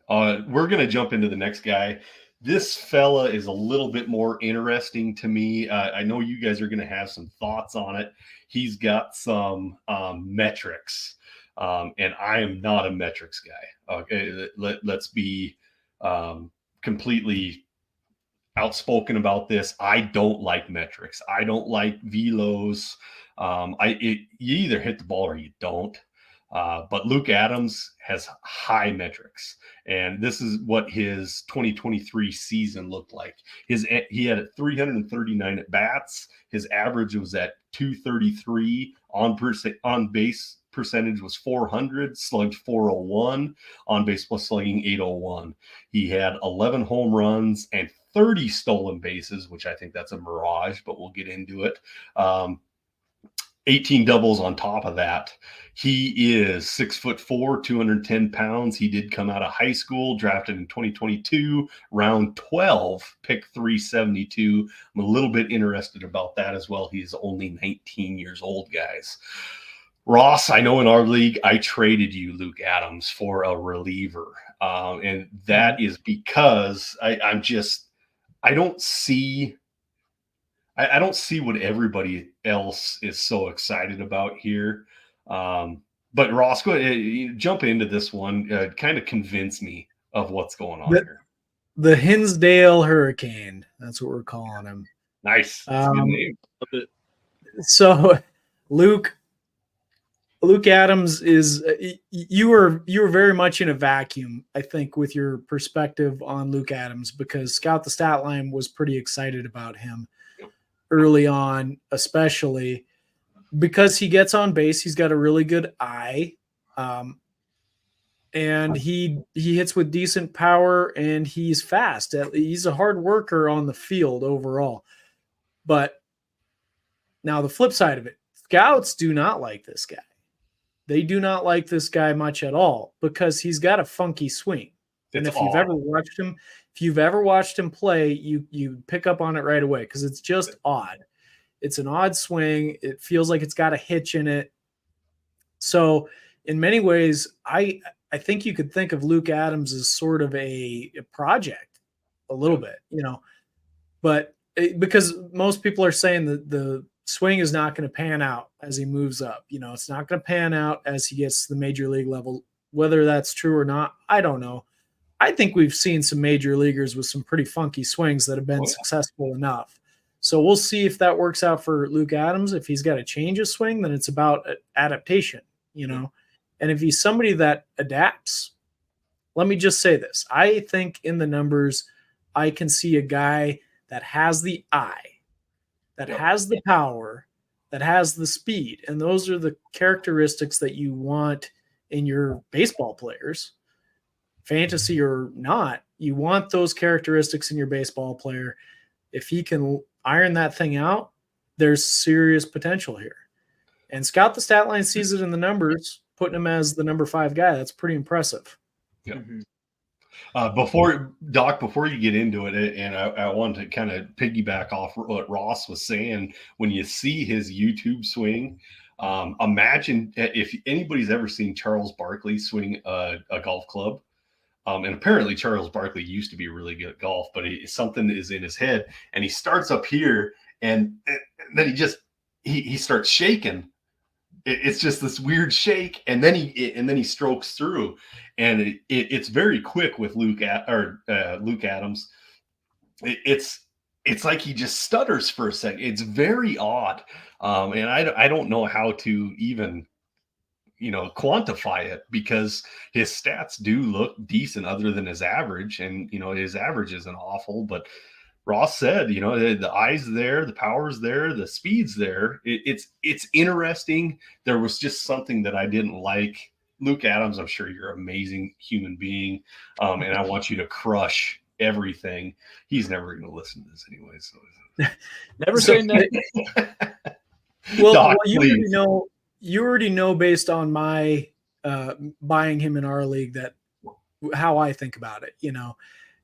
We're going to jump into the next guy. This fella is a little bit more interesting to me. I know you guys are going to have some thoughts on it. He's got some metrics, and I am not a metrics guy. Okay, let's be completely outspoken about this. I don't like metrics. I don't like velos. You either hit the ball or you don't. But Luke Adams has high metrics, and this is what his 2023 season looked like. He had 339 at bats. His average was at 233. On base percentage was 400. Slugged 401. On base plus slugging 801. He had 11 home runs and 30 stolen bases, which I think that's a mirage, but we'll get into it. 18 doubles on top of that. He is 6'4", 210 pounds. He did come out of high school, drafted in 2022, round 12, pick 372. I'm a little bit interested about that as well. He's only 19 years old, guys. Ross, I know in our league, I traded you Luke Adams for a reliever. And that is because I don't see what everybody else is so excited about here. But Ross, go ahead, jump into this one. Kind of convince me of what's going on here. The Hinsdale Hurricane. That's what we're calling him. Nice. That's a good name. So Luke Adams is you were very much in a vacuum, I think, with your perspective on Luke Adams, because Scout the Statline was pretty excited about him early on, especially because he gets on base. He's got a really good eye, and he hits with decent power, and he's fast. He's a hard worker on the field overall. But now the flip side of it, scouts do not like this guy. They do not like this guy much at all because he's got a funky swing. And if you've ever watched him play, you pick up on it right away because it's just odd. It's an odd swing. It feels like it's got a hitch in it. So in many ways, I think you could think of Luke Adams as sort of a project a little bit, but because most people are saying that the swing is not going to pan out as he moves up. It's not going to pan out as he gets to the major league level. Whether that's true or not, I don't know. I think we've seen some major leaguers with some pretty funky swings that have been successful enough. So we'll see if that works out for Luke Adams. If he's got to change his swing, then it's about adaptation, And if he's somebody that adapts, let me just say this. I think in the numbers, I can see a guy that has the eye, that has the power, that has the speed. And those are the characteristics that you want in your baseball players. Fantasy or not, you want those characteristics in your baseball player. If he can iron that thing out, there's serious potential here. And Scout the Statline sees it in the numbers, putting him as the number 5 guy. That's pretty impressive. Yeah. Mm-hmm. Before you get into it, and I want to kind of piggyback off what Ross was saying, when you see his YouTube swing, imagine if anybody's ever seen Charles Barkley swing a golf club. And apparently Charles Barkley used to be really good at golf, but something is in his head, and he starts up here, and then he starts shaking. It's just this weird shake, and then he strokes through, and it's very quick with Luke Adams. It's like he just stutters for a second. It's very odd, and I don't know how to even quantify it, because his stats do look decent other than his average, and his average isn't awful, but Ross said, the eye's there, the power's there, the speed's there. It's interesting. There was just something that I didn't like. Luke Adams, I'm sure you're an amazing human being, and I want you to crush everything. He's never going to listen to this anyway. So never saying that. Well, Doc, you already know based on my buying him in our league that how I think about it.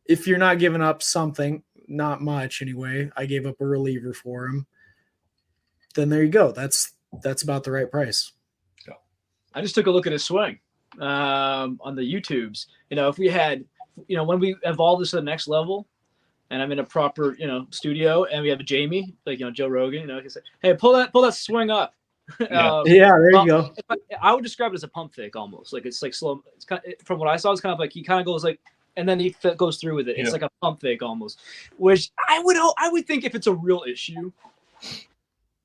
If you're not giving up something, not much anyway, I gave up a reliever for him, then there you go. That's about the right price. I just took a look at his swing on the YouTubes. If we had when we evolve this to the next level, and I'm in a proper, studio, and we have a Jamie, like, Joe Rogan, he can say, hey, pull that swing up. Yeah. Yeah, there you go. I would describe it as a pump fake almost. Like, it's like slow. It's kind of, from what I saw, it's kind of like he kind of goes like, and then he goes through with it. It's like a pump fake almost, which I would think if it's a real issue.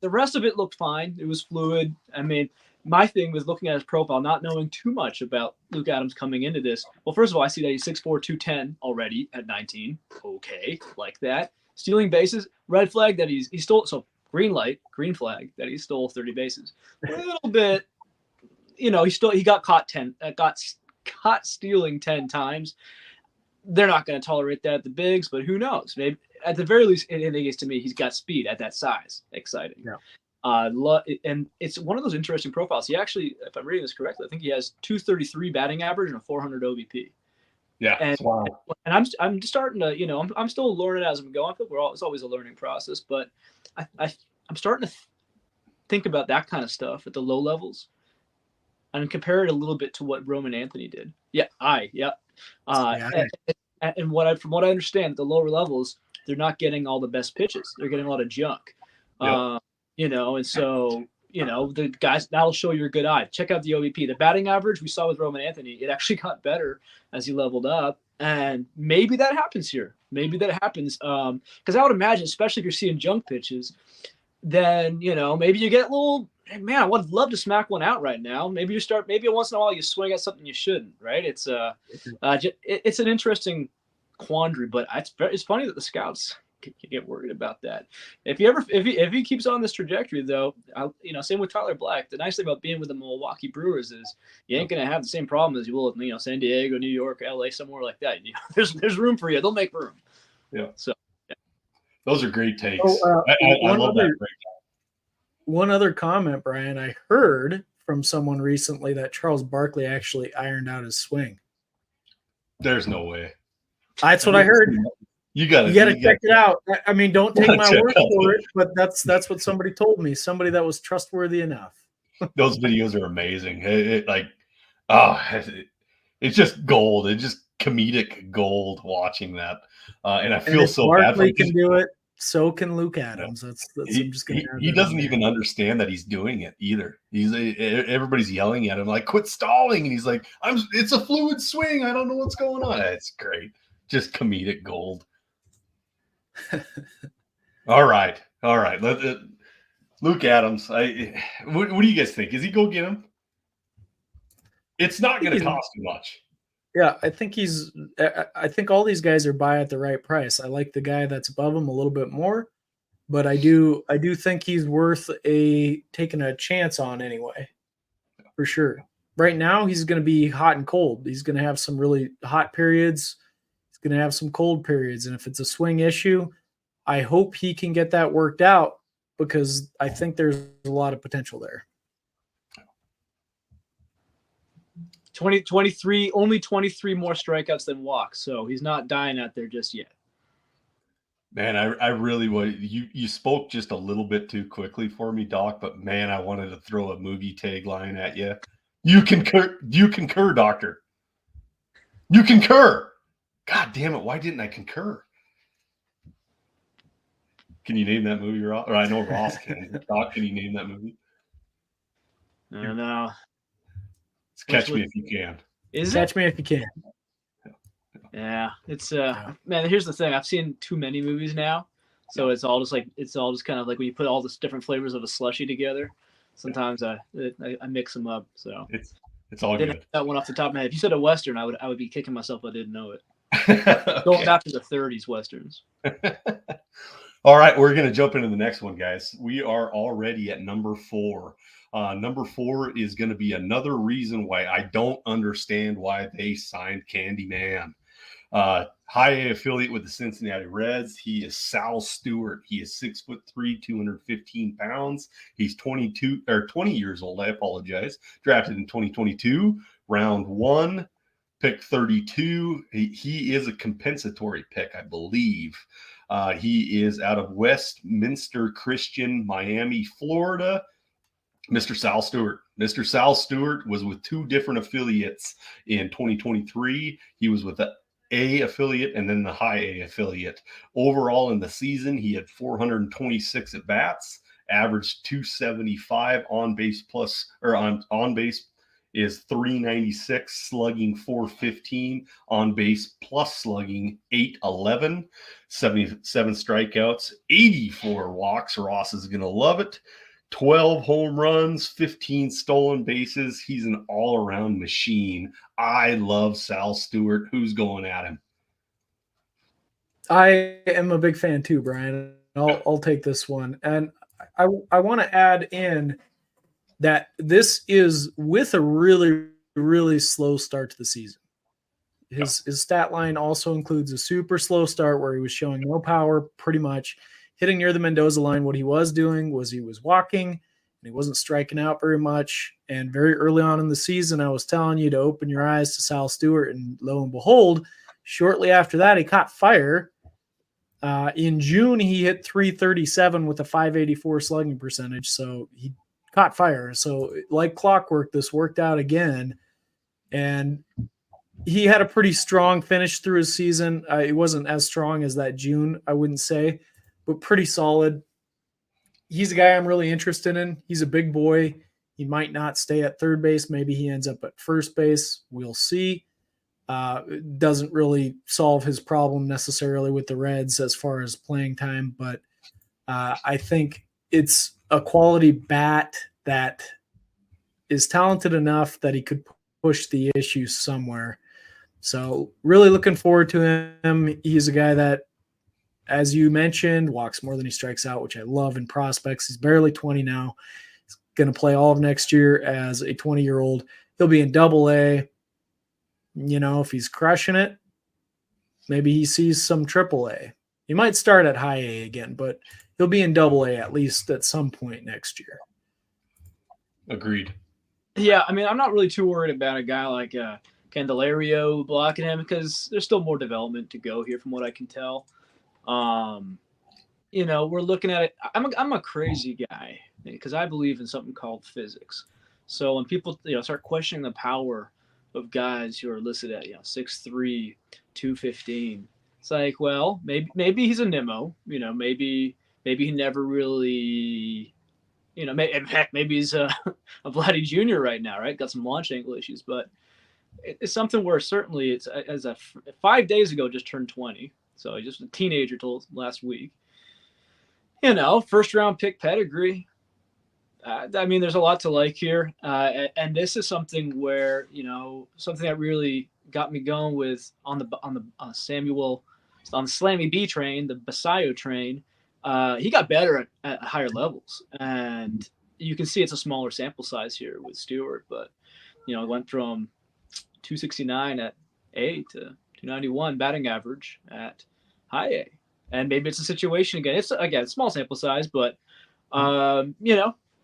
The rest of it looked fine. It was fluid. I mean, my thing was looking at his profile, not knowing too much about Luke Adams coming into this. Well, first of all, I see that he's 6'4", 210 already at 19. Okay, like that. Stealing bases, red flag that he stole. So green light, green flag that he stole 30 bases. A little bit, he got caught caught stealing 10 times. They're not going to tolerate that at the bigs, but who knows? Maybe at the very least, I think it's, to me, he's got speed at that size. Exciting. Yeah. And it's one of those interesting profiles. He actually, if I'm reading this correctly, I think he has 233 batting average and a 400 OBP. Yeah. And, wow. And I'm starting to, I'm still learning as I'm going. I feel it's always a learning process, but I'm starting to think about that kind of stuff at the low levels and compare it a little bit to what Roman Anthony did. And from what I understand, the lower levels, they're not getting all the best pitches. They're getting a lot of junk. Yep. And so, the guys, that'll show you a good eye. Check out the OBP. The batting average we saw with Roman Anthony, it actually got better as he leveled up. And maybe that happens here. Maybe that happens. Because I would imagine, especially if you're seeing junk pitches, then, maybe you get a little, man, I would love to smack one out right now. Maybe once in a while you swing at something you shouldn't, right? It's it's an interesting quandary, but it's funny that the scouts get worried about that. If he keeps on this trajectory, though, same with Tyler Black. The nice thing about being with the Milwaukee Brewers is you ain't gonna have the same problem as you will with San Diego, New York, LA, somewhere like that. There's room for you. They'll make room. Yeah. So those are great takes. I love that. One other comment, Brian. I heard from someone recently that Charles Barkley actually ironed out his swing. There's no way. That's what I heard. You gotta check it out. I mean, don't take my word for it, but that's what somebody told me. Somebody that was trustworthy enough. Those videos are amazing. It's just gold. It's just comedic gold watching that. And I feel so bad for him. Barkley can do it. So can Luke Adams. He doesn't even understand that he's doing it either. Everybody's yelling at him like, "Quit stalling!" And he's like, It's a fluid swing. I don't know what's going on." It's great. Just comedic gold. All right. Luke Adams. What do you guys think? Is he go get him? It's not going to cost too much. Yeah, I think all these guys are buy at the right price. I like the guy that's above him a little bit more, but I do think he's worth taking a chance on anyway, for sure. Right now, he's going to be hot and cold. He's going to have some really hot periods. He's going to have some cold periods, and if it's a swing issue, I hope he can get that worked out because I think there's a lot of potential there. 23, only 23 more strikeouts than walks, so he's not dying out there just yet. Man, I really would. You spoke just a little bit too quickly for me, Doc, but man, I wanted to throw a movie tagline at you. You concur, Doctor. You concur. God damn it, why didn't I concur? Can you name that movie, Ross? Or I know Ross can. Doc, can you name that movie? I don't know. Catch Me If You Can. Catch Me If You Can. Yeah, it's man. Here's the thing: I've seen too many movies now, so it's all just kind of like when you put all the different flavors of a slushie together. Sometimes I mix them up. So it's all good. That one off the top of my head. If you said a western, I would be kicking myself if I didn't know it. Okay. Going back to the 30s westerns. All right, we're going to jump into the next one, guys. We are already at number 4. Number 4 is going to be another reason why I don't understand why they signed Candyman. High A affiliate with the Cincinnati Reds. He is Sal Stewart. He is 6'3", 215 pounds. He's 20 years old. I apologize. Drafted in 2022, round 1, pick 32. He is a compensatory pick, I believe. He is out of Westminster Christian, Miami, Florida. Mr. Sal Stewart. Mr. Sal Stewart was with 2 different affiliates in 2023. He was with A affiliate and then the high A affiliate. Overall in the season, he had 426 at bats, averaged 275 on base plus, or on base is 396, slugging 415, on base plus slugging 811, 77 strikeouts, 84 walks. Ross is going to love it. 12 home runs, 15 stolen bases. He's an all-around machine. I love Sal Stewart. Who's going at him? I am a big fan too, Brian. I'll take this one. And I want to add in that this is with a really, really slow start to the season. His stat line also includes a super slow start where he was showing no power, pretty much hitting near the Mendoza line. What he was doing was he was walking and he wasn't striking out very much. And very early on in the season, I was telling you to open your eyes to Sal Stewart, and lo and behold, shortly after that, he caught fire. In June, he hit 337 with a 584 slugging percentage. So he caught fire. So like clockwork, this worked out again. And he had a pretty strong finish through his season. It wasn't as strong as that June, I wouldn't say, but pretty solid. He's a guy I'm really interested in. He's a big boy. He might not stay at third base. Maybe he ends up at first base. We'll see. It doesn't really solve his problem necessarily with the Reds as far as playing time, but I think it's a quality bat that is talented enough that he could push the issue somewhere. So really looking forward to him. He's a guy that, as you mentioned, walks more than he strikes out, which I love in prospects. He's barely 20 now. He's going to play all of next year as a 20-year-old. He'll be in Double-A. You know, if he's crushing it, maybe he sees some Triple-A. He might start at High A again, but he'll be in Double-A at least at some point next year. Agreed. Yeah, I mean, I'm not really too worried about a guy like Candelario blocking him because there's still more development to go here from what I can tell. You know, we're looking at it. I'm a crazy guy because I believe in something called physics. So when people start questioning the power of guys who are listed at 6'3", 215, it's like, well, maybe he's a Nimmo. Maybe he never really. In fact, maybe he's a Vladdy Jr. right now, right? Got some launch angle issues, but it's something where certainly it's 5 days ago just turned 20. So he's just a teenager till last week. First round pick pedigree. I mean, there's a lot to like here. And this is something where, something that really got me going with on the Slammy B train, the Basayo train. He got better at higher levels. And you can see it's a smaller sample size here with Stewart, but, it went from 269 at A to 291 batting average at High A. And maybe it's a situation again. It's small sample size, but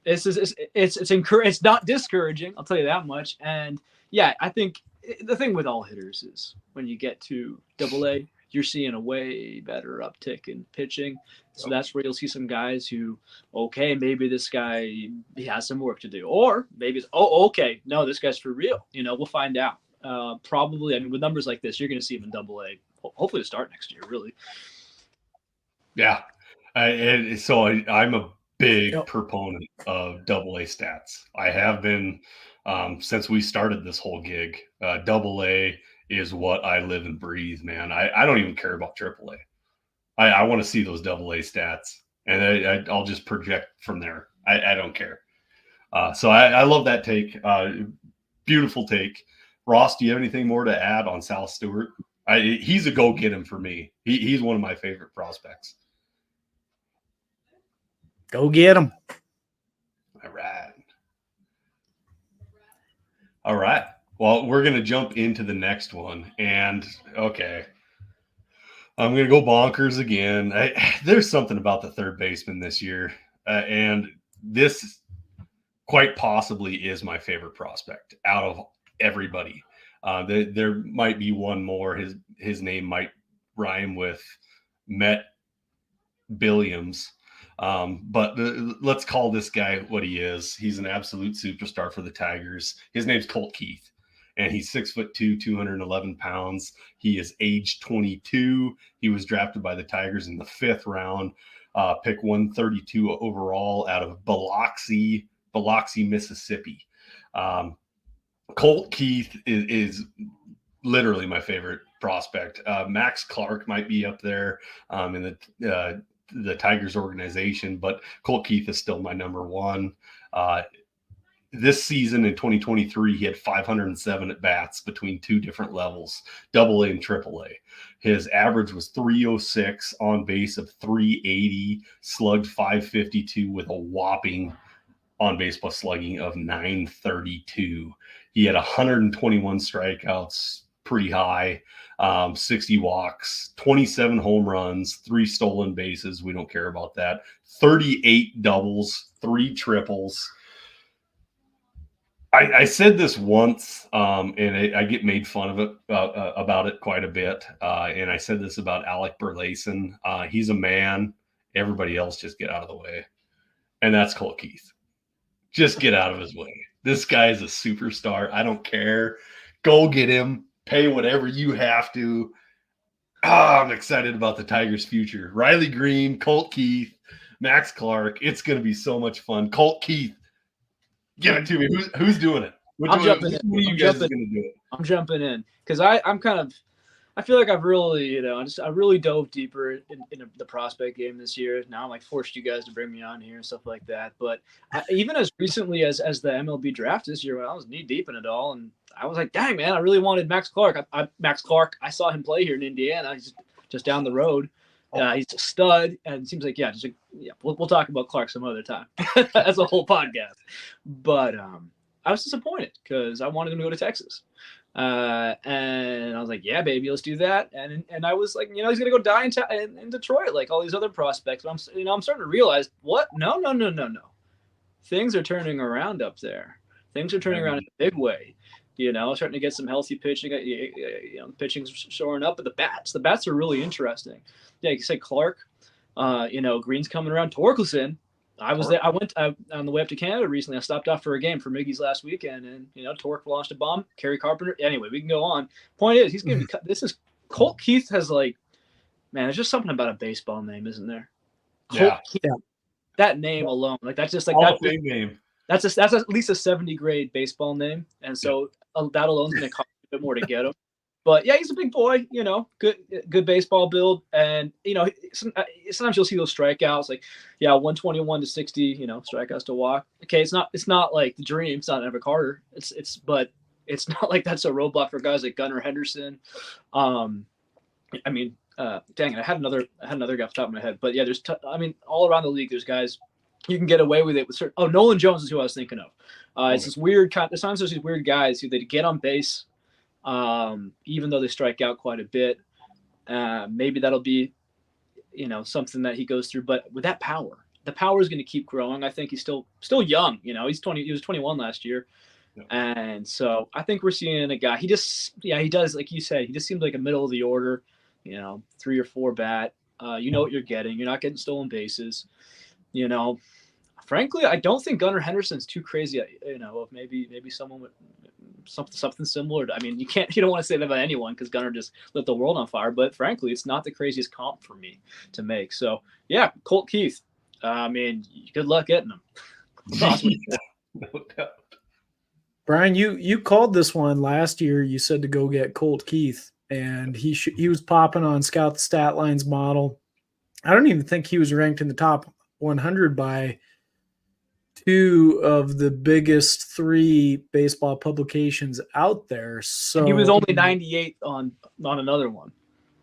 it's not discouraging. I'll tell you that much. And yeah, I think the thing with all hitters is when you get to Double-A, you're seeing a way better uptick in pitching. So that's where you'll see some guys who, okay, maybe this guy he has some work to do, or maybe it's okay, no, this guy's for real. We'll find out. Probably, I mean, with numbers like this, you're going to see him in Double-A. Hopefully to start next year, really. Yeah. I'm a big proponent of Double-A stats. I have been since we started this whole gig. Double-A is what I live and breathe, man. I don't even care about Triple-A. I want to see those Double-A stats, and I'll just project from there. I don't care. So I love that take. Beautiful take. Ross, do you have anything more to add on Sal Stewart? He's a go-get him for me. He's one of my favorite prospects. Go get him. All right. Well, we're going to jump into the next one. And, okay, I'm going to go bonkers again. There's something about the third baseman this year. And this quite possibly is my favorite prospect out of everybody. There might be one more. His name might rhyme with Met Billiams. But let's call this guy what he is. He's an absolute superstar for the Tigers. His name's Colt Keith. and he's 6'2", 211 pounds. He is age 22. He was drafted by the Tigers in the 5th round, pick 132 overall out of Biloxi, Mississippi. Colt Keith is literally my favorite prospect. Max Clark might be up there in the Tigers organization, but Colt Keith is still my number one. This season in 2023, he had 507 at bats between 2 different levels, AA and AAA. His average was 306, on base of 380, slugged 552 with a whopping on base plus slugging of 932. He had 121 strikeouts, pretty high, 60 walks, 27 home runs, 3 stolen bases. We don't care about that. 38 doubles, 3 triples. I said this once, and I get made fun of it about it quite a bit. And I said this about Alec Burleson. He's a man. Everybody else just get out of the way. And that's Colt Keith. Just get out of his way. This guy is a superstar. I don't care. Go get him. Pay whatever you have to. I'm excited about the Tigers' future. Riley Green, Colt Keith, Max Clark. It's going to be so much fun. Colt Keith, give it to me. Who's doing it? I'm jumping in. You guys are going to do it? I'm jumping in because I'm kind of. I feel like I've really, I really dove deeper in the prospect game this year. Now I'm like forced you guys to bring me on here and stuff like that. But even as recently as the MLB draft this year, when I was knee deep in it all, and I was like, dang man, I really wanted Max Clark. Max Clark. I saw him play here in Indiana. He's just down the road. He's a stud, and it seems like we'll talk about Clark some other time. That's a whole podcast. But I was disappointed because I wanted him to go to Texas. And I was like, yeah, baby, let's do that. And I was like, he's gonna go die in Detroit, like all these other prospects. But I'm starting to realize what? No. Things are turning around up there. Things are turning around in a big way. Starting to get some healthy pitching. Pitching's shoring up, but the bats are really interesting. Yeah, you say Clark. Green's coming around. Torkelson. I was there. I went on the way up to Canada recently. I stopped off for a game for Miggy's last weekend, and Torque launched a bomb. Kerry Carpenter. Anyway, we can go on. Point is, he's gonna be. This is Colt Keith has man. There's just something about a baseball name, isn't there? Yeah. Keith, that name alone, that's just like that big name. That's at least a 70 grade baseball name, and so that alone is gonna cost a bit more to get him. But yeah, he's a big boy, good baseball build. And, sometimes you'll see those strikeouts 121 to 60, strikeouts to walk. Okay. It's not like the dream. It's not Ever Carter. But it's not like that's a roadblock for guys like Gunnar Henderson. Dang it. I had another guy off the top of my head, but yeah, there's, all around the league, there's guys you can get away with it with certain, Nolan Jones is who I was thinking of. It's this weird, sometimes there's these weird guys who they get on base, even though they strike out quite a bit. Maybe that'll be, something that he goes through. But with that power, the power is going to keep growing. I think he's still young. He was 21 last year. Yeah. And so I think we're seeing a guy. He does, like you said, he just seems like a middle of the order, 3 or 4 bat. What you're getting. You're not getting stolen bases. Frankly, I don't think Gunnar Henderson's too crazy. Of maybe someone with something similar. You don't want to say that about anyone because Gunnar just lit the world on fire. But frankly, it's not the craziest comp for me to make. So yeah, Colt Keith. Good luck getting him. Awesome. No doubt. Brian, you called this one last year. You said to go get Colt Keith, and he was popping on Scout the Statline's model. I don't even think he was ranked in the top 100 by 2 of the biggest 3 baseball publications out there. So and he was only 98 on another one.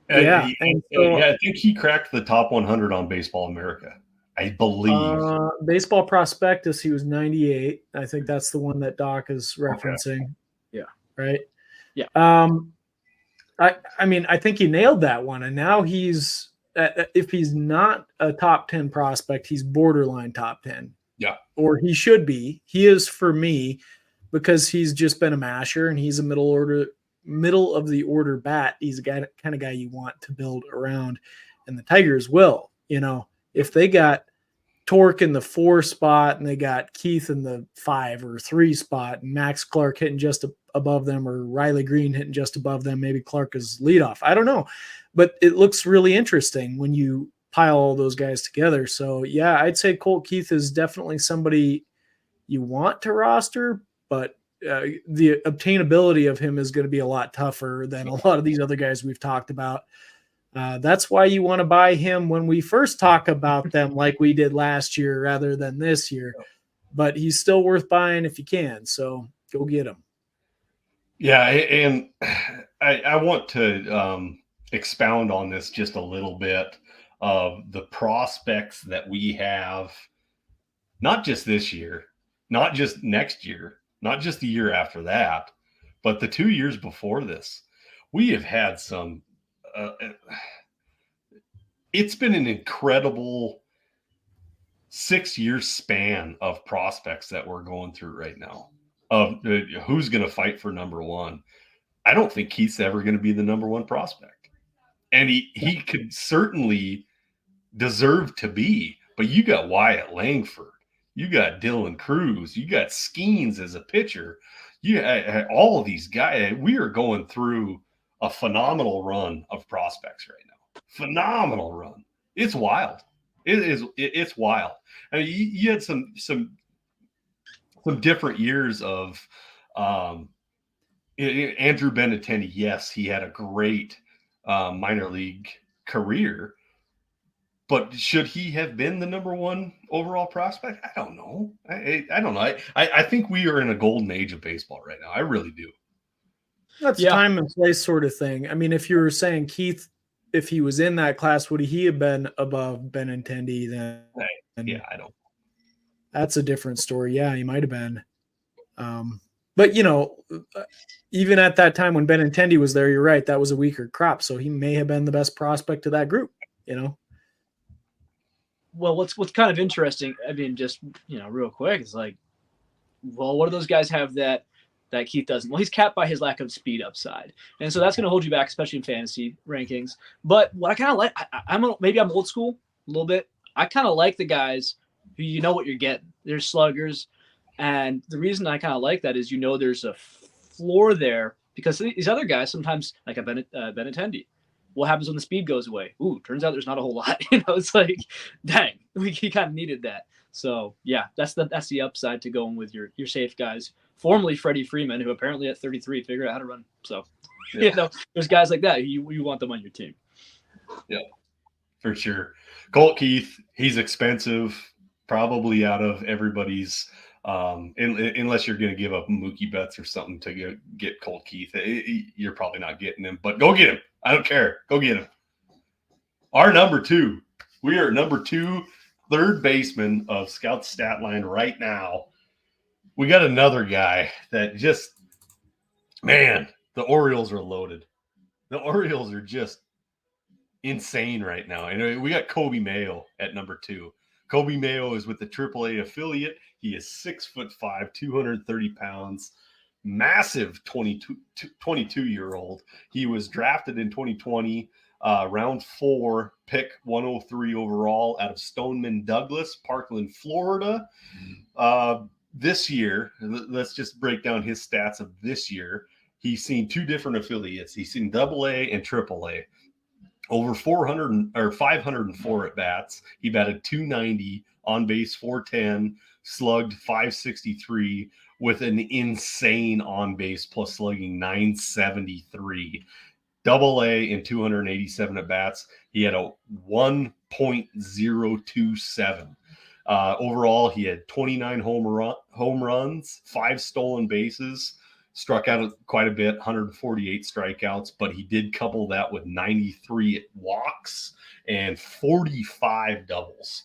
Yeah, I think he cracked the top 100 on Baseball America. I believe. Baseball Prospectus, he was 98. I think that's the one that Doc is referencing. Okay. Yeah. Right. Yeah. I think he nailed that one, and now he's if he's not a top 10 prospect, he's borderline top 10. Yeah. Or he should be. He is for me because he's just been a masher and he's a middle of the order bat. He's a kind of guy you want to build around, and the Tigers will. If they got Torque in the 4 spot, and they got Keith in the 5 or 3 spot, and Max Clark hitting just above them, or Riley Green hitting just above them. Maybe Clark is leadoff. I don't know, but it looks really interesting when you pile all those guys together. So yeah, I'd say Colt Keith is definitely somebody you want to roster, but the obtainability of him is going to be a lot tougher than a lot of these other guys we've talked about. That's why you want to buy him when we first talk about them, like we did last year rather than this year. But he's still worth buying if you can. So go get him. Yeah, and I want to expound on this just a little bit of the prospects that we have, not just this year, not just next year, not just the year after that, but the 2 years before this. We have had some it's been an incredible 6-year span of prospects that we're going through right now, of who's going to fight for number one. I don't think Keith's ever going to be the number one prospect, and he could certainly deserve to be. But you got Wyatt Langford, you got Dylan Cruz, you got Skeens as a pitcher. All of these guys. We are going through a phenomenal run of prospects right now. Phenomenal run. It's wild. It's wild. I mean, you had some different years of Andrew Benintendi. Yes, he had a great minor league career, but should he have been the number one overall prospect? I don't know. I don't know. I think we are in a golden age of baseball right now. I really do. That's time and place sort of thing. I mean, if you were saying Keith, if he was in that class, would he have been above Benintendi then? Yeah, I don't. That's a different story. Yeah, he might have been. But, you know, even at that time when Benintendi was there, you're right, that was a weaker crop. So he may have been the best prospect of that group, you know? Well, what's kind of interesting, I mean, just, you know, real quick, is like, well, what do those guys have that Keith doesn't? Well, he's capped by his lack of speed upside. And so that's going to hold you back, especially in fantasy rankings. But what I kind of like, maybe I'm old school a little bit. I kind of like the guys who you know what you're getting. They're sluggers. And the reason I kind of like that is, you know, there's a floor there, because these other guys sometimes, like a Benintendi, what happens when the speed goes away? Ooh, turns out there's not a whole lot. You know, it's like, dang, he kind of needed that. So yeah, that's the upside to going with your safe guys. Formerly Freddie Freeman, who apparently at 33 figured out how to run. So you know, there's guys like that. You want them on your team. Yeah, for sure. Colt Keith, he's expensive, probably out of everybody's. Unless you're going to give up Mookie Betts or something to get Colt Keith, you're probably not getting him. But go get him. I don't care. Go get him. Our number 2. We are number 2, third baseman of Scout Statline right now. We got another guy that just, man, the Orioles are loaded. The Orioles are just insane right now. And we got Kobe Mayo at number 2. Kobe Mayo is with the AAA affiliate. He is 6'5", 230 pounds, massive 22-year-old. He was drafted in 2020, round 4, pick 103 overall out of Stoneman Douglas, Parkland, Florida. This year, let's just break down his stats of this year. He's seen 2 different affiliates. He's seen AA and AAA. Over 504 at bats. He batted 290, on base 410, slugged 563 with an insane on base plus slugging 973. AA in 287 at bats. He had a 1.027. Overall, he had 29 home runs, 5 stolen bases. Struck out quite a bit, 148 strikeouts, but he did couple that with 93 walks and 45 doubles.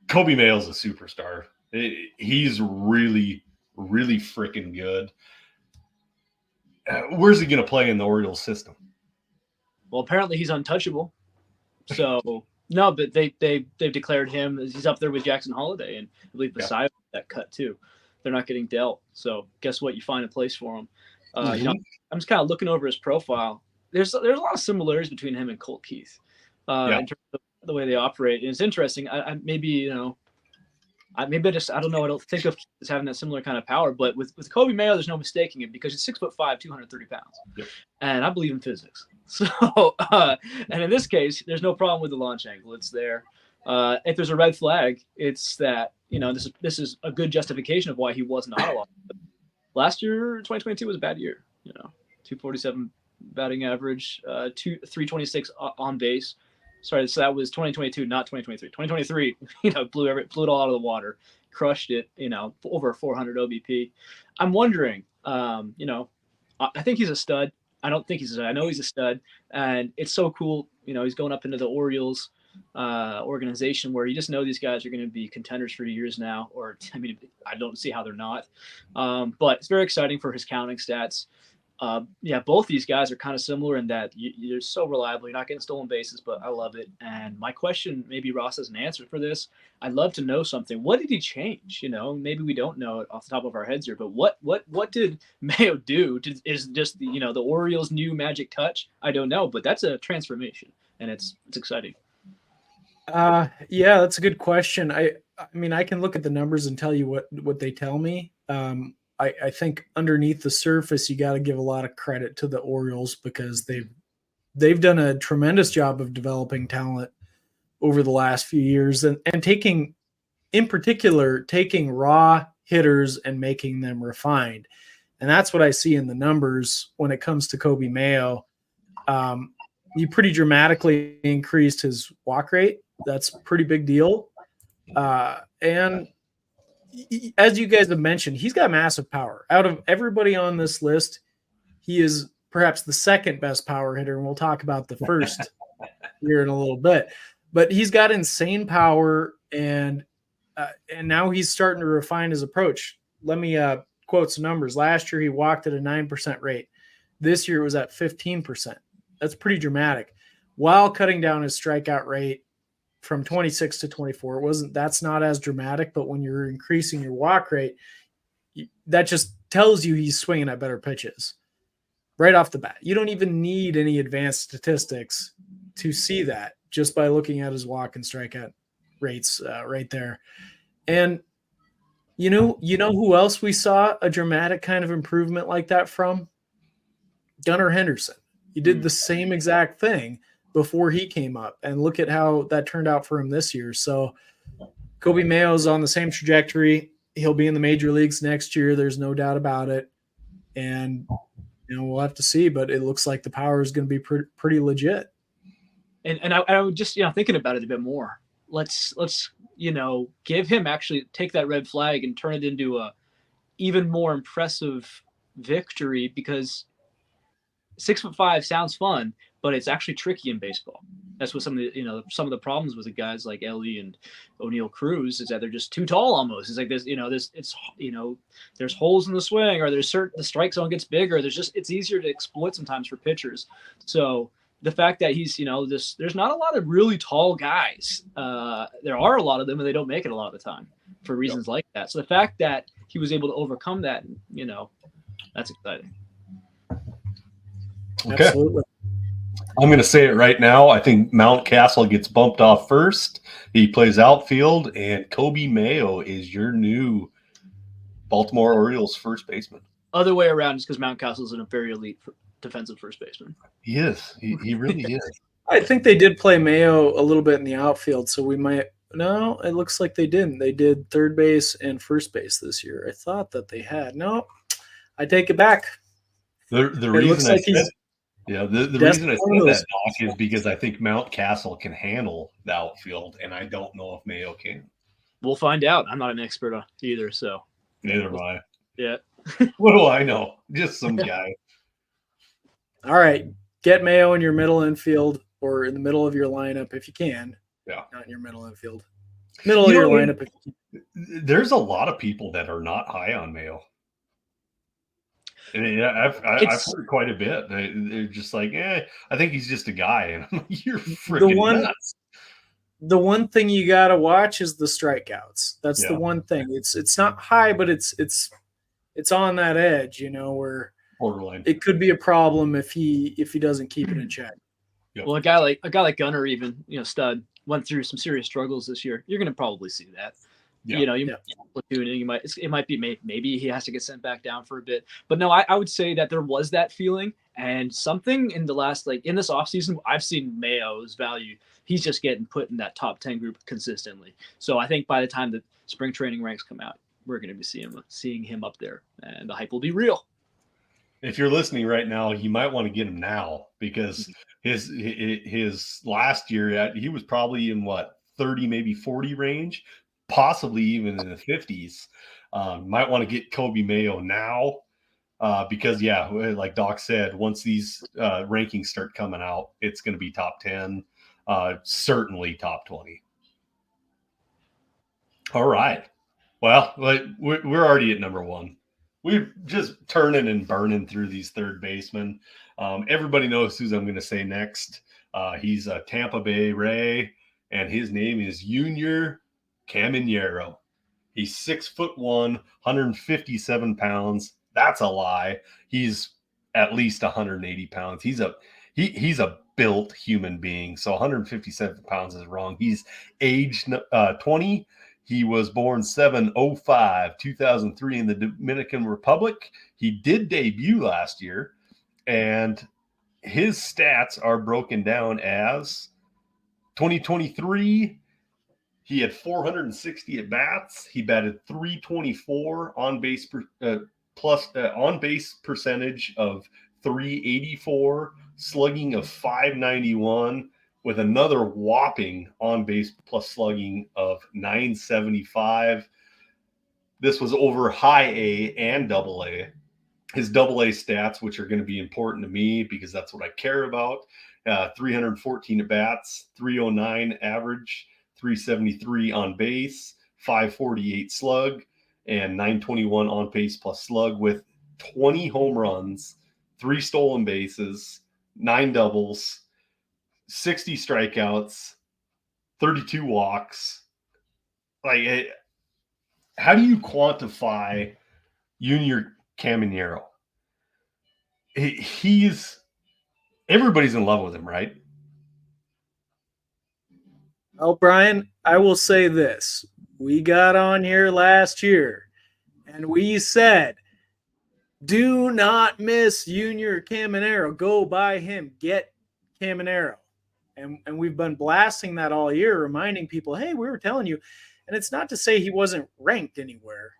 Kobe Mayo's a superstar. He's really, really freaking good. Where's he going to play in the Orioles system? Well, apparently he's untouchable. So no, but they've declared him, he's up there with Jackson Holiday, and I believe Basayo that cut too. They're not getting dealt. So guess what? You find a place for him. You know, I'm just kind of looking over his profile. There's a lot of similarities between him and Colt Keith in terms the way they operate. And it's interesting. I maybe, you know, I don't know. I don't think of as having that similar kind of power, but with Kobe Mayo, there's no mistaking it because he's 6'5", 230 pounds, Yep. and I believe in physics. So, and in this case, there's no problem with the launch angle. It's there. If there's a red flag, it's that, you know, this is a good justification of why he was not a lot. Last year, 2022 was a bad year. You know, 247 batting average, 326 on base. Sorry, so that was 2022, not 2023. 2023, you know, blew it all out of the water, crushed it, you know, over 400 OBP. I'm wondering, you know, I think he's a stud. I don't think he's a stud. I know he's a stud, and it's so cool. You know, he's going up into the Orioles organization where you just know these guys are going to be contenders for years now. Or, I mean, I don't see how they're not. But it's very exciting for his counting stats. Yeah, both these guys are kind of similar in that you're so reliable. You're not getting stolen bases, but I love it. And my question, maybe Ross has an answer for this. I'd love to know something. What did he change? You know, maybe we don't know it off the top of our heads here, but what did Mayo do? Is just the, you know, the Orioles' new magic touch? I don't know, but that's a transformation, and it's exciting. Yeah, that's a good question. I mean, I can look at the numbers and tell you what they tell me. I think underneath the surface, you got to give a lot of credit to the Orioles because they've done a tremendous job of developing talent over the last few years and taking raw hitters and making them refined. And that's what I see in the numbers when it comes to Kobe Mayo. He pretty dramatically increased his walk rate. That's a pretty big deal. And as you guys have mentioned, he's got massive power. Out of everybody on this list, he is perhaps the second best power hitter, and we'll talk about the first here in a little bit. But he's got insane power, and now he's starting to refine his approach. Let me quote some numbers. Last year, he walked at a 9% rate. This year, it was at 15%. That's pretty dramatic, while cutting down his strikeout rate from 26 to 24. That's not as dramatic, but when you're increasing your walk rate, that just tells you he's swinging at better pitches right off the bat. You don't even need any advanced statistics to see that just by looking at his walk and strikeout rates right there. And you know who else we saw a dramatic kind of improvement like that from? Gunnar Henderson. He did the same exact thing before he came up, and look at how that turned out for him this year. So Kobe Mayo's on the same trajectory. He'll be in the major leagues next year. There's no doubt about it. And, you know, we'll have to see, but it looks like the power is going to be pretty legit. And I would just, you know, thinking about it a bit more, let's, you know, give him actually take that red flag and turn it into a even more impressive victory, because 6'5" sounds fun, but it's actually tricky in baseball. That's what some of the problems with the guys like Ellie and O'Neal Cruz is that they're just too tall almost. It's like this, you know, there's holes in the swing, or the strike zone gets bigger. It's easier to exploit sometimes for pitchers. So the fact that he's, you know, there's not a lot of really tall guys. There are a lot of them, and they don't make it a lot of the time for reasons like that. So the fact that he was able to overcome that, you know, that's exciting. Okay. Absolutely. I'm going to say it right now. I think Mountcastle gets bumped off first. He plays outfield, and Kobe Mayo is your new Baltimore Orioles first baseman. Other way around, just because Mountcastle's a very elite defensive first baseman. He is. He really is. I think they did play Mayo a little bit in the outfield, so we might – no, it looks like they didn't. They did third base and first base this year. I thought that they had. No, I take it back. The reason I said – yeah, the reason I said that, Doc, is because I think Mountcastle can handle the outfield, and I don't know if Mayo can. We'll find out. I'm not an expert on either, so. Neither am I. Yeah. What do I know? Just some guy. All right. Get Mayo in your middle infield or in the middle of your lineup if you can. Yeah. Not in your middle infield. Middle of your lineup if you can. There's a lot of people that are not high on Mayo. Yeah, I've heard quite a bit. They're just like, I think he's just a guy. And I'm like, you're freaking nuts. The one thing you got to watch is the strikeouts. That's the one thing. It's not high, but it's on that edge, you know, where borderline. It could be a problem if he doesn't keep it in check. Yep. Well, a guy like Gunnar, even, you know, stud, went through some serious struggles this year. You're going to probably see that. Yeah. You know, it might be maybe he has to get sent back down for a bit. But no, I would say that there was that feeling, and something in the last, like in this offseason, I've seen Mayo's value. He's just getting put in that top 10 group consistently. So I think by the time the spring training ranks come out, we're going to be seeing him up there, and the hype will be real. If you're listening right now, you might want to get him now, because his last year, he was probably in 30, maybe 40 range, possibly even in the 50s. Might want to get Kobe Mayo now, because like Doc said, once these rankings start coming out, it's going to be top 10, certainly top 20. All right. Well, we're already at number 1. We're just turning and burning through these third basemen. Everybody knows who I'm going to say next. He's a Tampa Bay Ray, and his name is Junior Caminero. He's 6'1", 157 pounds. That's a lie. He's at least 180 pounds. He's a built human being. So 157 pounds is wrong. He's age 20. He was born 7/05, 2003 in the Dominican Republic. He did debut last year, and his stats are broken down as 2023. He had 460 at bats. He batted 324 on base on base percentage of 384, slugging of 591. With another whopping on base plus slugging of 975. This was over high A and double A. His double A stats, which are going to be important to me because that's what I care about. 314 at bats, 309 average, 373 on base, 548 slug, and 921 on base plus slug, with 20 home runs, 3 stolen bases, 9 doubles, 60 strikeouts, 32 walks. Like, how do you quantify Junior Caminero? He's everybody's in love with him, right? Well, Brian, I will say this. We got on here last year, and we said, do not miss Junior Caminero. Go buy him. Get Caminero. And we've been blasting that all year, reminding people, hey, we were telling you. And it's not to say he wasn't ranked anywhere.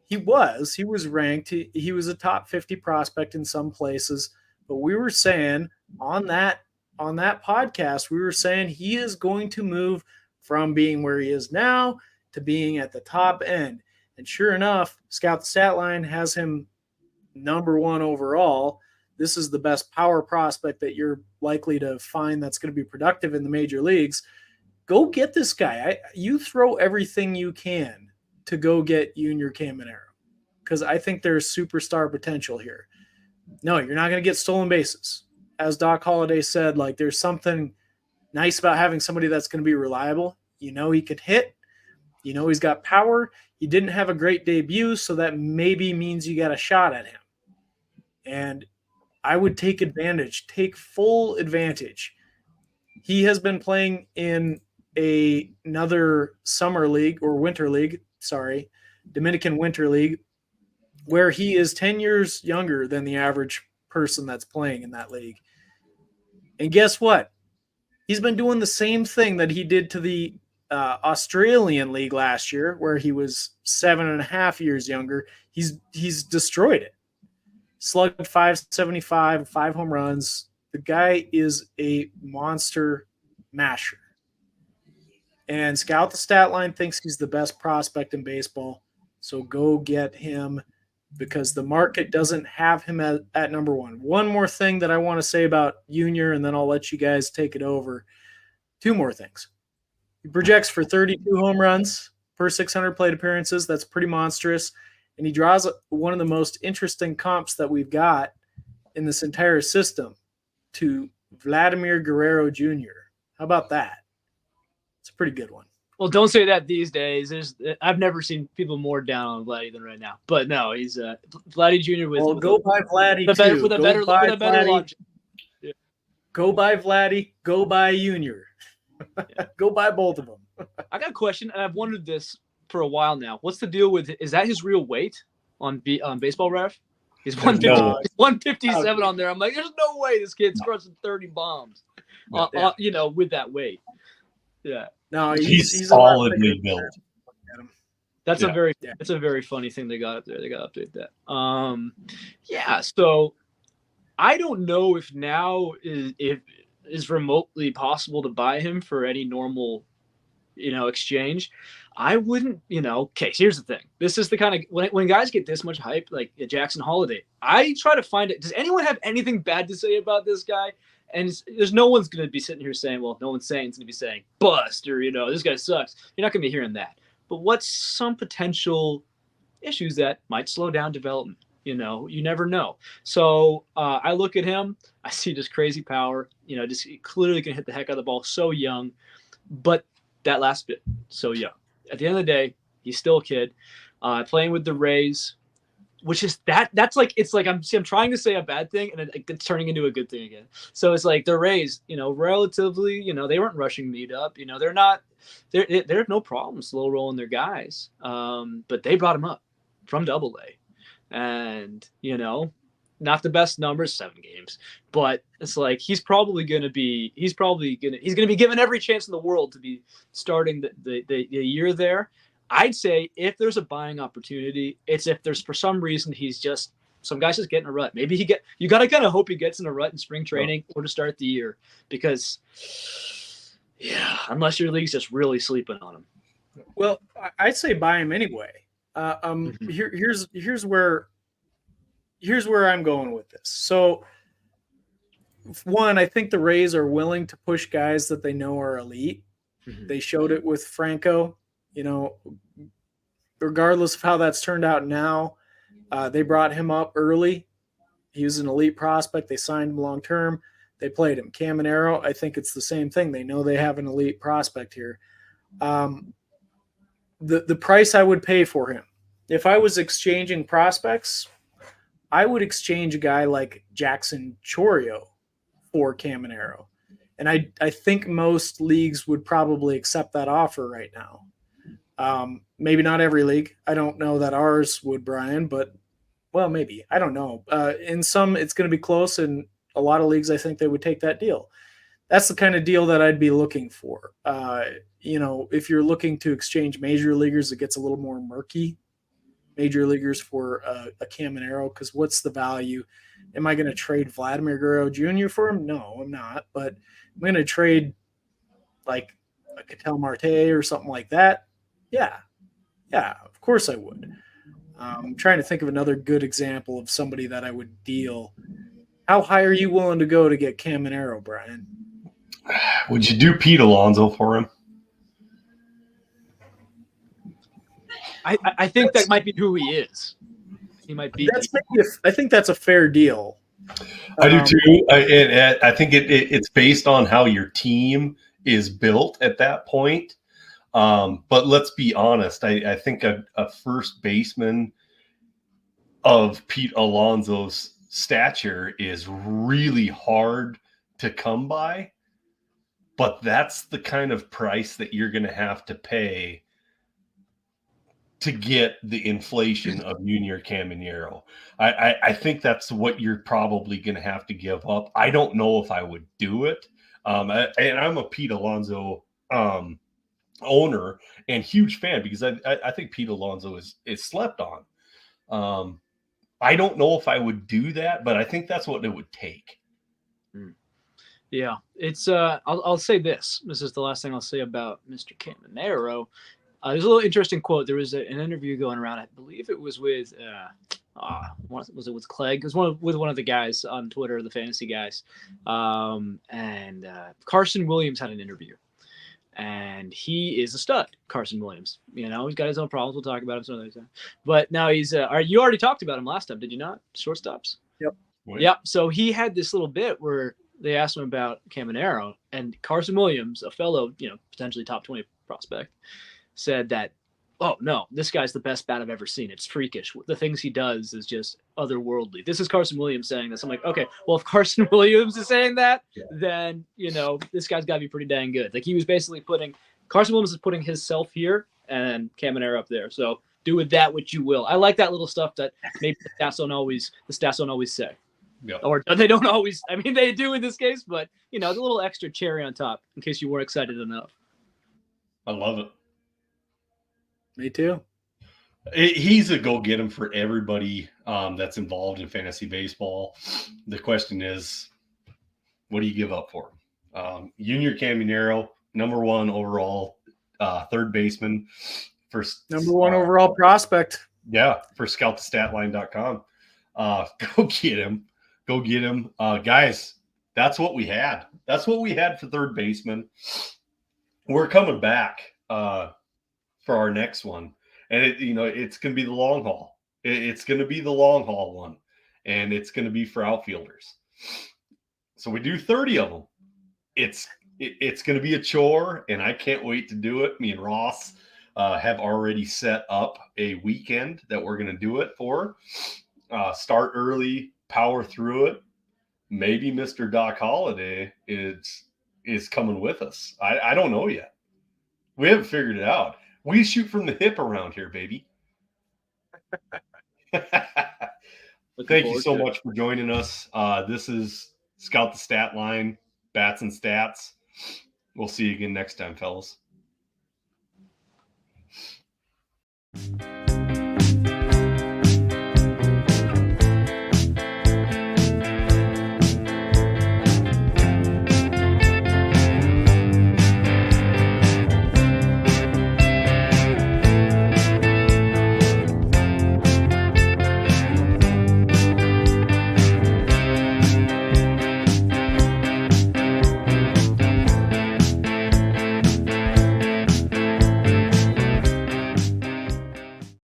He was ranked. He was a top 50 prospect in some places. But we were saying on that podcast, we were saying he is going to move from being where he is now to being at the top end. And sure enough, Scout the Statline has him number 1 overall. This is the best power prospect that you're likely to find that's going to be productive in the major leagues. Go get this guy. You throw everything you can to go get Junior Caminero, because I think there's superstar potential here. No, you're not going to get stolen bases. As Doc Holliday said, like, there's something nice about having somebody that's going to be reliable. You know he can hit. You know he's got power. He didn't have a great debut, so that maybe means you got a shot at him. And I would take full advantage. He has been playing in another summer league or winter league, Dominican Winter League, where he is 10 years younger than the average person that's playing in that league. And guess what? He's been doing the same thing that he did to the Australian League last year, where he was 7.5 years younger. He's destroyed it. Slugged 575, 5 home runs. The guy is a monster masher. And Scout the Statline thinks he's the best prospect in baseball. So go get him, because the market doesn't have him at number 1. One more thing that I want to say about Junior, and then I'll let you guys take it over. 2 more things. He projects for 32 home runs per 600 plate appearances. That's pretty monstrous. And he draws one of the most interesting comps that we've got in this entire system to Vladimir Guerrero Jr. How about that? It's a pretty good one. Well, don't say that these days. I've never seen people more down on Vladdy than right now. But no, he's Vladdy Jr. with go by Vladdy too. With a better logic. Yeah. Go by Vladdy. Go by Junior. Go buy both of them. I got a question, and I've wondered this for a while now. What's the deal with? Is that his real weight on Baseball Ref? He's 157 on there. I'm like, there's no way this kid's crushing 30 bombs, with that weight. Yeah. No, he's solidly built. That's a very funny thing they got up there. They got to update that. So I don't know if now is remotely possible to buy him for any normal, exchange. I wouldn't, okay, here's the thing. This is the kind of, when guys get this much hype, like Jackson Holiday, I try to find it. Does anyone have anything bad to say about this guy? And there's no one's going to be sitting here saying, well, no one's saying it's going to be saying bust or, this guy sucks. You're not going to be hearing that. But what's some potential issues that might slow down development? You never know. So I look at him, I see just crazy power, just clearly can hit the heck out of the ball, so young, but that last bit, so young. At the end of the day, he's still a kid, playing with the Rays, which is that's like, it's like I'm trying to say a bad thing and it's turning into a good thing again. So it's like the Rays, relatively, they weren't rushing meat up, they have no problem slow rolling their guys, but they brought him up from Double-A. And, not the best numbers, 7 games, but it's like he's going to be given every chance in the world to be starting the year there. I'd say if there's a buying opportunity, it's if there's for some reason some guys just get in a rut. Maybe you got to kind of hope he gets in a rut in spring training or to start the year, because unless your league's just really sleeping on him. Well, I'd say buy him anyway. Here's where I'm going with this. So, one, I think the Rays are willing to push guys that they know are elite. Mm-hmm. They showed it with Franco. Regardless of how that's turned out now, they brought him up early. He was an elite prospect. They signed him long term. They played him. Caminero, I think it's the same thing. They know they have an elite prospect here. The price I would pay for him, if I was exchanging prospects, I would exchange a guy like Jackson Chourio for Caminero. And I think most leagues would probably accept that offer right now. Maybe not every league. I don't know that ours would, Brian, but, well, maybe. I don't know. In some, it's going to be close. In a lot of leagues, I think they would take that deal. That's the kind of deal that I'd be looking for. If you're looking to exchange major leaguers, it gets a little more murky. Major leaguers for a Caminero, because what's the value? Am I going to trade Vladimir Guerrero Jr. for him? No, I'm not. But I'm going to trade like a Ketel Marte or something like that. Yeah, of course I would. I'm trying to think of another good example of somebody that I would deal. How high are you willing to go to get Caminero, Brian? Would you do Pete Alonso for him? I think that might be who he is. He might be. I think that's a fair deal. I do too. I think it's based on how your team is built at that point. But let's be honest. I think a first baseman of Pete Alonso's stature is really hard to come by. But that's the kind of price that you're going to have to pay to get the inflation of Junior Caminero. I think that's what you're probably going to have to give up. I don't know if I would do it. And I'm a Pete Alonso owner and huge fan, because I think Pete Alonso is slept on. I don't know if I would do that, but I think that's what it would take. Yeah, it's I'll say this. This is the last thing I'll say about Mr. Caminero. There's a little interesting quote. There was an interview going around. I believe it was with was it with Clegg? It was with one of the guys on Twitter, the fantasy guys. And Carson Williams had an interview, and he is a stud. Carson Williams, he's got his own problems. We'll talk about him some other time. But now he's. You already talked about him last time, did you not? Shortstops. Yep. Yep. So he had this little bit where they asked him about Caminero, and Carson Williams, a fellow, potentially top 20 prospect, said that oh no, this guy's the best bat I've ever seen. It's freakish. The things he does is just otherworldly. This is Carson Williams saying this. I'm like, okay, well, if Carson Williams is saying that, then, this guy's got to be pretty dang good. Like, he was basically Carson Williams is putting himself here and Caminero up there. So do with that what you will. I like that little stuff that maybe the stats don't always say. Yeah. Or they don't always. I mean, they do in this case, but, the little extra cherry on top in case you weren't excited enough. I love it. Me too. He's a go get him for everybody that's involved in fantasy baseball. The question is, what do you give up for him? Junior Caminero, number 1 overall third baseman. Number 1 overall prospect. Yeah, for scoutthestatline.com. Go get him. Go get him. Guys, that's what we had. That's what we had for third baseman. We're coming back for our next one. And it's going to be the long haul. It's going to be the long haul one. And it's going to be for outfielders. So we do 30 of them. It's going to be a chore, and I can't wait to do it. Me and Ross have already set up a weekend that we're going to do it for. Start early, power through it. Maybe Mr. Doc Holliday is coming with us. I don't know yet. We haven't figured it out. We shoot from the hip around here, baby. Thank you so much for joining us. This is Scout the Stat Line, Bats and Stats. We'll see you again next time, fellas.